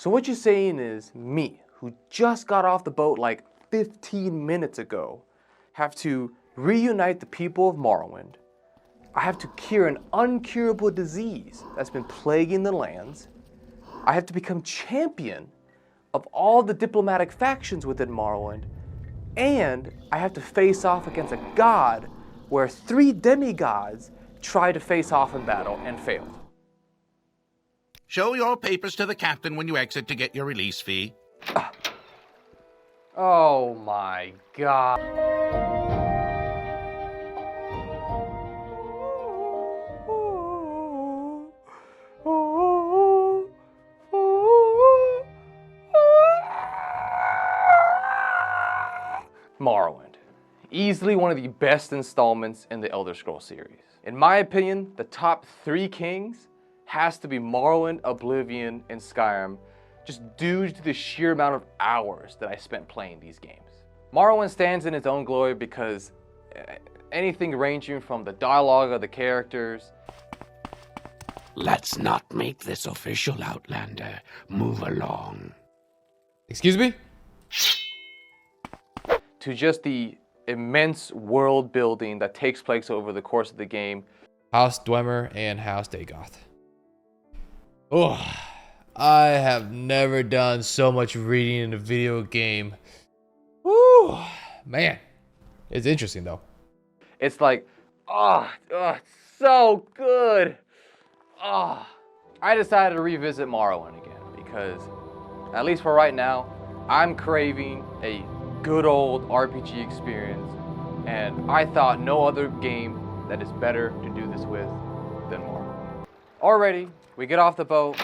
So what you're saying is me, who just got off the boat like 15 minutes ago, have to reunite the people of Morrowind. I have to cure an uncurable disease that's been plaguing the lands. I have to become champion of all the diplomatic factions within Morrowind. And I have to face off against a god where 3 demigods tried to face off in battle and failed. Show your papers to the captain when you exit to get your release fee. Oh my god. Morrowind. Easily one of the best installments in the Elder Scrolls series. In my opinion, the top 3 kings has to be Morrowind, Oblivion, and Skyrim, just due to the sheer amount of hours that I spent playing these games. Morrowind stands in its own glory because anything ranging from the dialogue of the characters. Let's not make this official, Outlander. Move along. Excuse me? To just the immense world building that takes place over the course of the game. House Dwemer and House Dagoth. Oh, I have never done so much reading in a video game. Woo, man, it's interesting though. It's like, it's so good. I decided to revisit Morrowind again because, at least for right now, I'm craving a good old RPG experience, and I thought no other game that is better to do this with than Morrowind. Already, we get off the boat,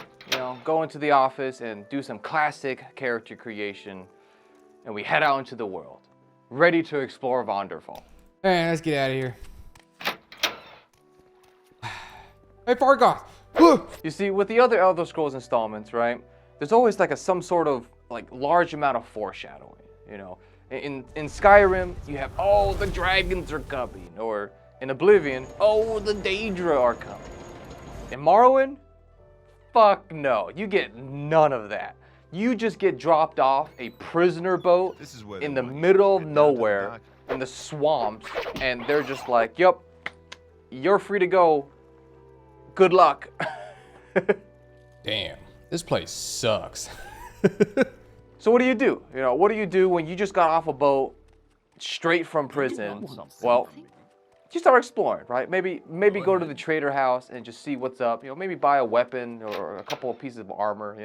go into the office and do some classic character creation, and we head out into the world, ready to explore Vonderfall. Hey, let's get out of here. Hey, Fargoth! You see, with the other Elder Scrolls installments, right, there's always like some sort of large amount of foreshadowing, In Skyrim, you have, the dragons are coming, or in Oblivion, the Daedra are coming. In Morrowind, fuck no, you get none of that. You just get dropped off a prisoner boat in the middle of nowhere, in the swamps, and they're just like, yup, you're free to go. Good luck. Damn, this place sucks. So what do you do? What do you do when you just got off a boat straight from prison? Well, you start exploring, right? Maybe go to the trader house and just see what's up. Maybe buy a weapon or a couple of pieces of armor,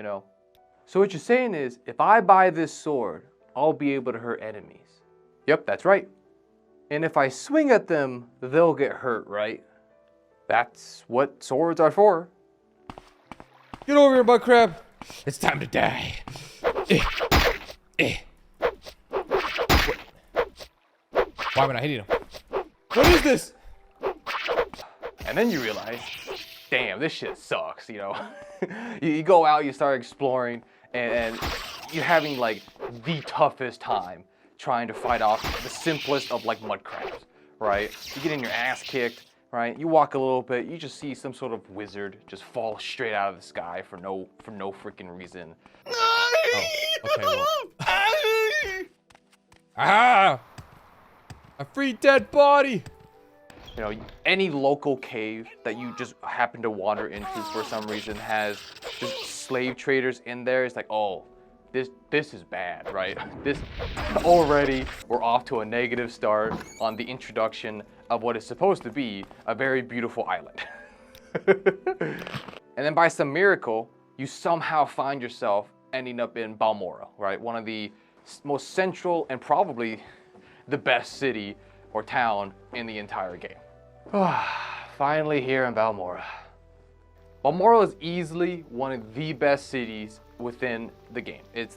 So what you're saying is, if I buy this sword, I'll be able to hurt enemies. Yep, that's right. And if I swing at them, they'll get hurt, right? That's what swords are for. Get over here, butt crab. It's time to die. Why am I not hitting him? What is this? And then you realize, damn, this shit sucks, You go out, you start exploring, and you're having the toughest time trying to fight off the simplest of mud crabs, right? You get in your ass kicked, right? You walk a little bit, you just see some sort of wizard just fall straight out of the sky for no freaking reason. Oh, okay, well. Ah! A free dead body! Any local cave that you just happen to wander into for some reason has just slave traders in there. It's like, this is bad, right? This already, we're off to a negative start on the introduction of what is supposed to be a very beautiful island. And then by some miracle, you somehow find yourself ending up in Balmora, right? One of the most central and probably the best city or town in the entire game. Finally here in Balmora. Balmora is easily one of the best cities within the game. It's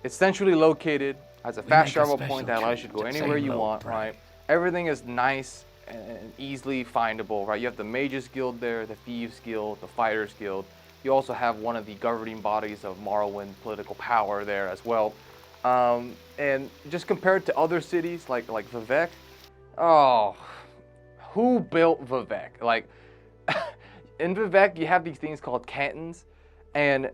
centrally located, has a fast travel point that allows you to go anywhere you want, right? Everything is nice and easily findable, right? You have the Mages Guild there, the Thieves Guild, the Fighters Guild. You also have one of the governing bodies of Morrowind political power there as well. And just compared to other cities like Vivec, who built Vivec? In Vivec, you have these things called cantons, and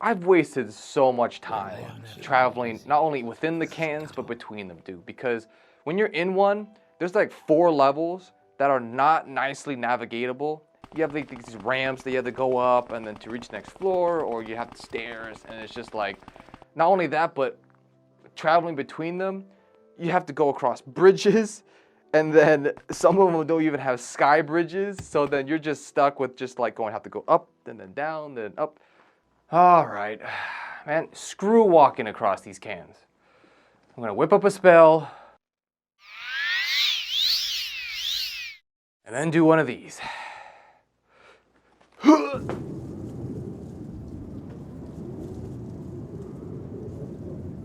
I've wasted so much time traveling not only within the cantons but between them too, because when you're in one, there's like 4 levels that are not nicely navigatable. You have like these ramps that you have to go up and then to reach the next floor, or you have the stairs, and it's just like, not only that, but traveling between them, you have to go across bridges, and then some of them don't even have sky bridges, so then you're just stuck with just like have to go up and then down, then up. All right, man, screw walking across these cans. I'm gonna whip up a spell and then do one of these.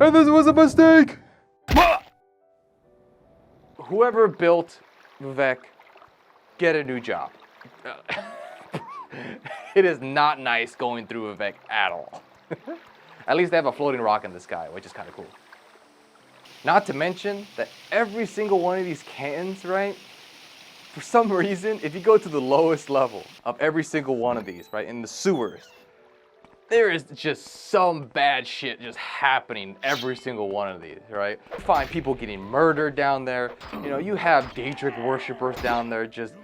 And this was a mistake! Whoever built Vivec, get a new job. It is not nice going through Vivec at all. At least they have a floating rock in the sky, which is kind of cool. Not to mention that every single one of these cantons, right? For some reason, if you go to the lowest level of every single one of these, right, in the sewers, there is just some bad shit just happening every single one of these, right? You find people getting murdered down there. You know, you have Daedric worshippers down there just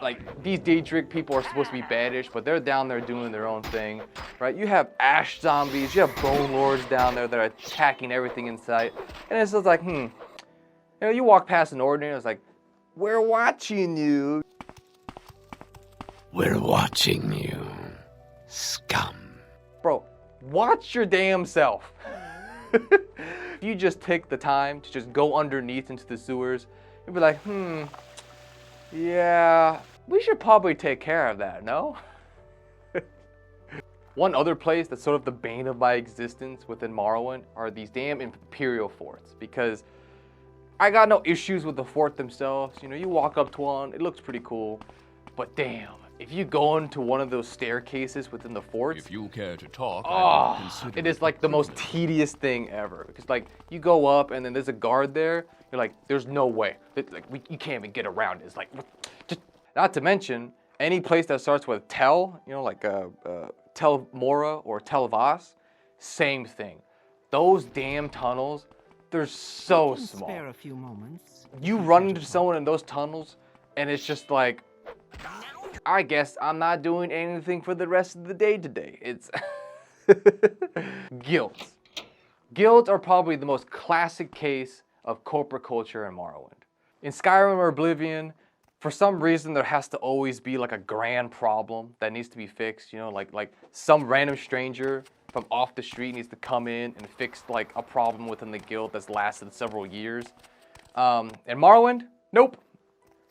like, these Daedric people are supposed to be baddish, but they're down there doing their own thing, right? You have ash zombies, you have bone lords down there that are attacking everything in sight. And it's just like, You know, you walk past an ordinary, it's like, we're watching you. We're watching you, scum. Bro, watch your damn self. If you just take the time to just go underneath into the sewers, you'll be like, yeah, we should probably take care of that, no? One other place that's sort of the bane of my existence within Morrowind are these damn Imperial forts, because I got no issues with the fort themselves. You know, you walk up to one, it looks pretty cool, but damn, if you go into one of those staircases within the forts, if you care to talk, it is like the most tedious thing ever. Because like you go up and then there's a guard there. You're like, there's no way. You can't even get around it. It's like, just not to mention any place that starts with Tel, you know, like Tel Mora or Tel Vas, same thing. Those damn tunnels, they're so small. Spare a few moments. You run into someone in those tunnels, and it's just like, I guess I'm not doing anything for the rest of the day today. It's guilds. Guilds are probably the most classic case of corporate culture in Morrowind. In Skyrim or Oblivion, for some reason there has to always be like a grand problem that needs to be fixed. You know, like some random stranger from off the street needs to come in and fix like a problem within the guild that's lasted several years. In Morrowind, nope.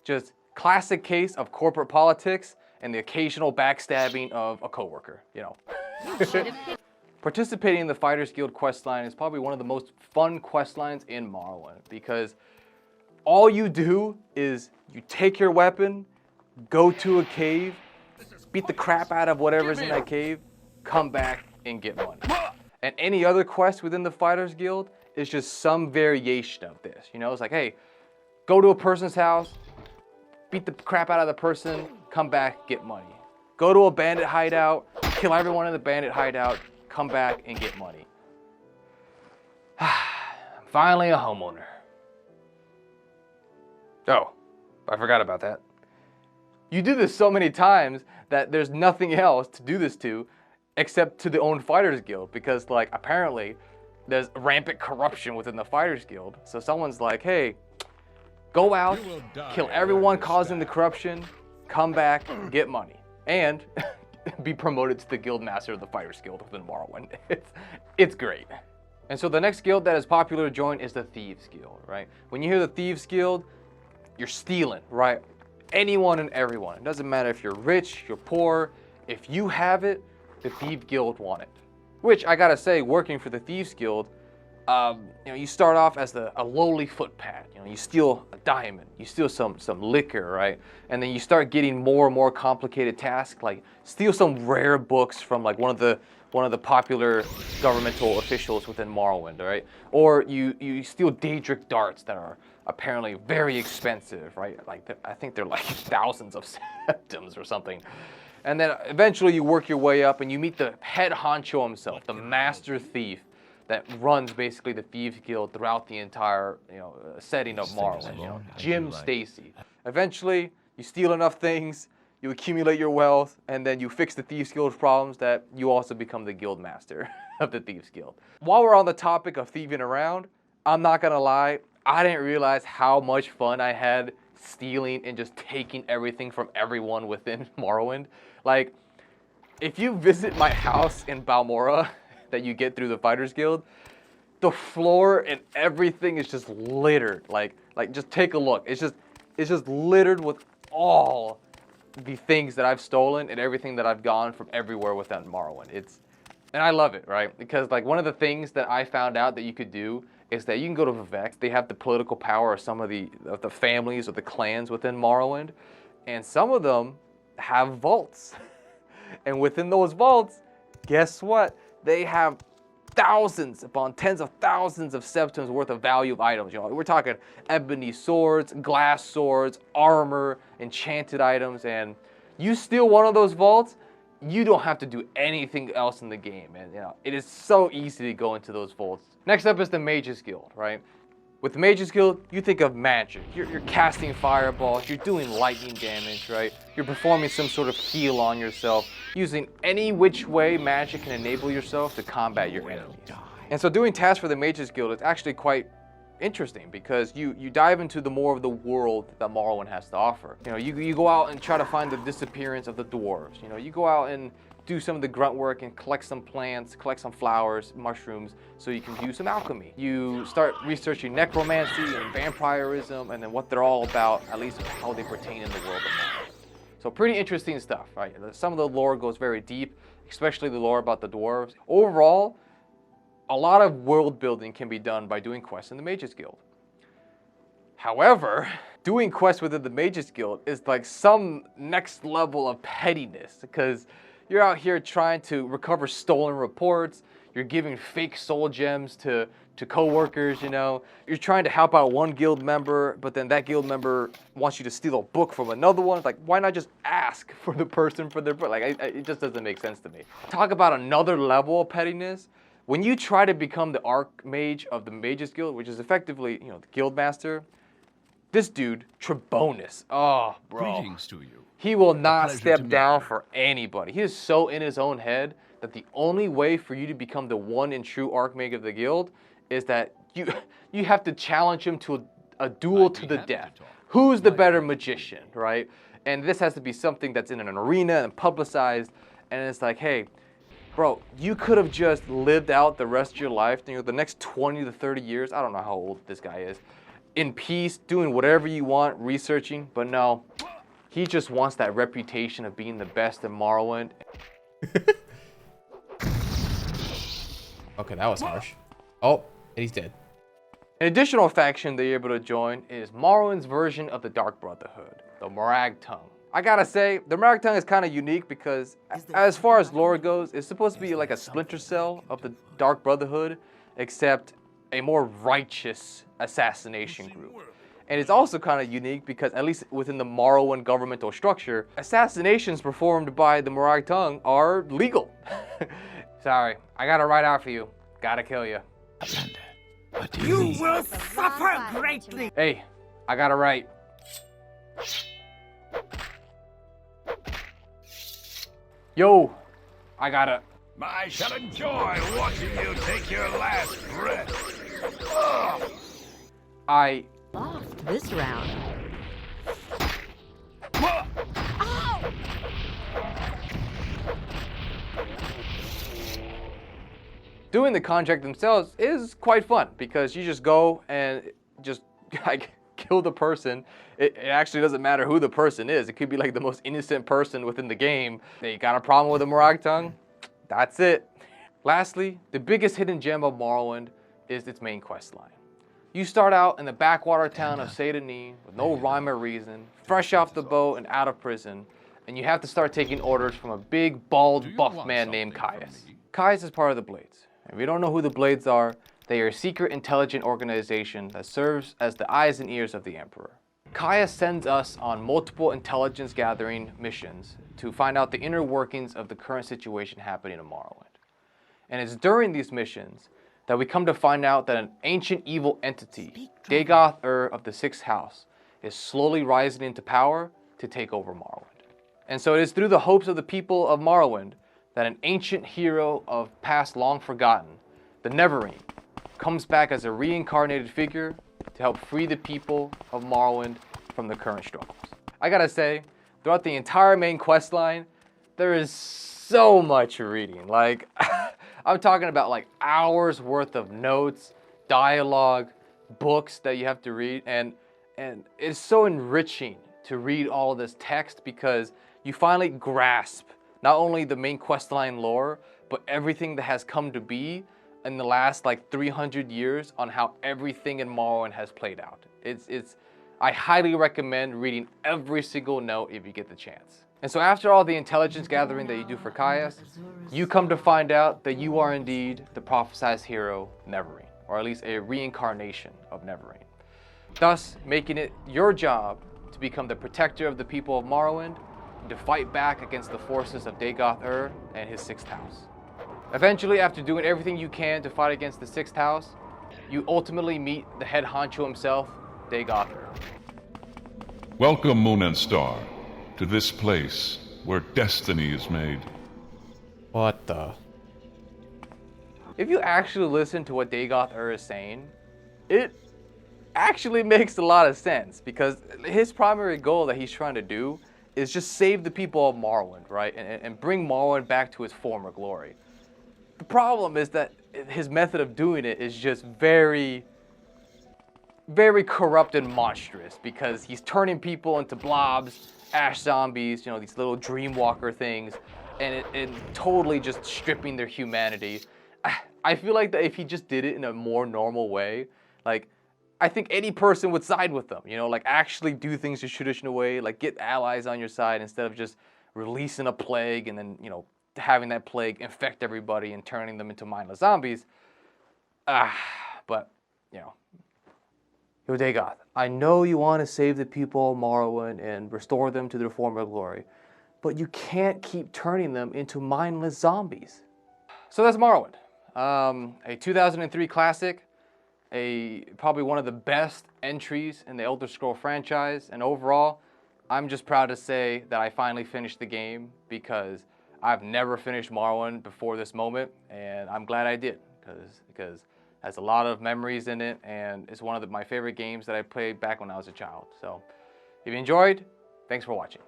Just classic case of corporate politics and the occasional backstabbing of a coworker, you know. Participating in the Fighters Guild questline is probably one of the most fun questlines in Morrowind, because all you do is you take your weapon, go to a cave, beat the crap out of whatever's in that cave, come back and get money. And any other quest within the Fighters Guild is just some variation of this. You know, it's like, hey, go to a person's house, beat the crap out of the person, come back, get money. Go to a bandit hideout, kill everyone in the bandit hideout, come back and get money. I'm finally a homeowner. Oh, I forgot about that. You do this so many times that there's nothing else to do this to except to the own Fighters Guild, because like apparently there's rampant corruption within the Fighters Guild. So someone's like, hey, go out, kill everyone causing the corruption, come back, get money, and be promoted to the guild master of the Fighters Guild within Morrowind. It's great. And so the next guild that is popular to join is the Thieves Guild, right? When you hear the Thieves Guild, you're stealing, right? Anyone and everyone. It doesn't matter if you're rich, you're poor. If you have it, the Thieves Guild want it. Which I gotta say, working for the Thieves Guild, you know, you start off as a lowly footpad. You know, you steal a diamond, you steal some liquor, right? And then you start getting more and more complicated tasks, like steal some rare books from like one of the popular governmental officials within Morrowind, right? Or you steal Daedric darts that are apparently very expensive, right? Like I think they're like thousands of septims or something. And then eventually you work your way up and you meet the head honcho himself, the master thief that runs basically the Thieves Guild throughout the entire, setting of Morrowind. Jim Stacy. Eventually, you steal enough things, you accumulate your wealth, and then you fix the Thieves Guild's problems that you also become the guild master of the Thieves Guild. While we're on the topic of thieving around, I'm not gonna lie, I didn't realize how much fun I had stealing and just taking everything from everyone within Morrowind. Like, if you visit my house in Balmora that you get through the Fighters Guild, the floor and everything is just littered. Like just take a look. It's just littered with all the things that I've stolen and everything that I've gone from everywhere within Morrowind. And I love it, right? Because like one of the things that I found out that you could do is that you can go to Vivec. They have the political power of some of the families or the clans within Morrowind, and some of them have vaults. And within those vaults, guess what? They have thousands upon tens of thousands of septims worth of value of items. We're talking ebony swords, glass swords, armor, enchanted items, and you steal one of those vaults, you don't have to do anything else in the game. And it is so easy to go into those vaults. Next up is the Mages Guild, right? With the Mages Guild, you think of magic. You're casting fireballs, you're doing lightning damage, right? You're performing some sort of heal on yourself, using any which way magic can enable yourself to combat your enemies. And so doing tasks for the Mages Guild is actually quite interesting because you dive into the more of the world that Morrowind has to offer. You go out and try to find the disappearance of the dwarves. You go out and do some of the grunt work and collect some plants, collect some flowers, mushrooms, so you can do some alchemy. You start researching necromancy and vampirism and then what they're all about, at least how they pertain in the world of Morrowind. So pretty interesting stuff, right? Some of the lore goes very deep, especially the lore about the dwarves. Overall, a lot of world building can be done by doing quests in the Mages Guild. However, doing quests within the Mages Guild is like some next level of pettiness because you're out here trying to recover stolen reports, you're giving fake soul gems to co-workers, You're trying to help out one guild member, but then that guild member wants you to steal a book from another one. It's like, why not just ask for the person for their book? Like, it just doesn't make sense to me. Talk about another level of pettiness. When you try to become the Archmage of the Mages Guild, which is effectively, the guild master, this dude, Trebonus, oh, bro. Greetings to you. He will not step down for anybody. He is so in his own head that the only way for you to become the one and true Archmage of the guild is that you have to challenge him to a duel to the death. Who's the better magician, right? And this has to be something that's in an arena and publicized. And it's like, hey, bro, you could have just lived out the rest of your life, the next 20 to 30 years, I don't know how old this guy is, in peace, doing whatever you want, researching, but no. He just wants that reputation of being the best in Morrowind. Okay, that was harsh. Oh, and he's dead. An additional faction that you're able to join is Morrowind's version of the Dark Brotherhood, the Morag Tongue. I gotta say, the Morag Tongue is kind of unique because as far as lore goes, it's supposed to be like a splinter cell of the Dark Brotherhood, except a more righteous assassination group. And it's also kind of unique because, at least within the Morrowind governmental structure, assassinations performed by the Morag Tongue are legal. Sorry, I got a right out for you. Gotta kill you. You will suffer greatly. Hey, I got a right. Yo, I gotta. I shall enjoy watching you take your last breath. Ugh. I Lost this round. Doing the contract themselves is quite fun because you just go and just like kill the person. It actually doesn't matter who the person is. It could be like the most innocent person within the game. They got a problem with a Morag Tongue? That's it. Lastly, the biggest hidden gem of Morrowind is its main quest line. You start out in the backwater town of Saint-Denis with no rhyme or reason, fresh off the boat and out of prison, and you have to start taking orders from a big, bald, buff man named Caius. Caius is part of the Blades. If you don't know who the Blades are, they are a secret intelligent organization that serves as the eyes and ears of the Emperor. Kaya sends us on multiple intelligence gathering missions to find out the inner workings of the current situation happening in Morrowind. And it's during these missions that we come to find out that an ancient evil entity, Dagoth Ur of the Sixth House, is slowly rising into power to take over Morrowind. And so it is through the hopes of the people of Morrowind that an ancient hero of past long forgotten, the Neverine, comes back as a reincarnated figure to help free the people of Morrowind from the current struggles. I gotta say, throughout the entire main quest line, there is so much reading. Like, I'm talking about like hours worth of notes, dialogue, books that you have to read, and it's so enriching to read all of this text because you finally grasp not only the main questline lore, but everything that has come to be in the last like 300 years on how everything in Morrowind has played out. I highly recommend reading every single note if you get the chance. And so after all the intelligence gathering that you do for Caius, you come to find out that you are indeed the prophesized hero, Neverine, or at least a reincarnation of Neverine. Thus, making it your job to become the protector of the people of Morrowind and to fight back against the forces of Dagoth Ur and his Sixth House. Eventually, after doing everything you can to fight against the Sixth House, you ultimately meet the head honcho himself, Dagoth Ur. Welcome, Moon and Star, to this place where destiny is made. What the? If you actually listen to what Dagoth Ur is saying, it actually makes a lot of sense because his primary goal that he's trying to do is just save the people of Morrowind, right? And bring Morrowind back to its former glory. The problem is that his method of doing it is just very corrupt and monstrous because he's turning people into blobs, ash zombies, you know, these little dreamwalker things, and totally just stripping their humanity. I feel like that if he just did it in a more normal way, like, I think any person would side with them, you know, like actually do things the traditional way, like get allies on your side instead of just releasing a plague and then, you know, having that plague infect everybody and turning them into mindless zombies. But, you know, Yo, Dagoth, I know you want to save the people of Morrowind and restore them to their former glory, but you can't keep turning them into mindless zombies. So that's Morrowind, a 2003 classic, probably one of the best entries in the Elder Scrolls franchise, and overall, I'm just proud to say that I finally finished the game because I've never finished Morrowind before this moment, and I'm glad I did because it has a lot of memories in it, and it's one of my favorite games that I played back when I was a child. So if you enjoyed, thanks for watching.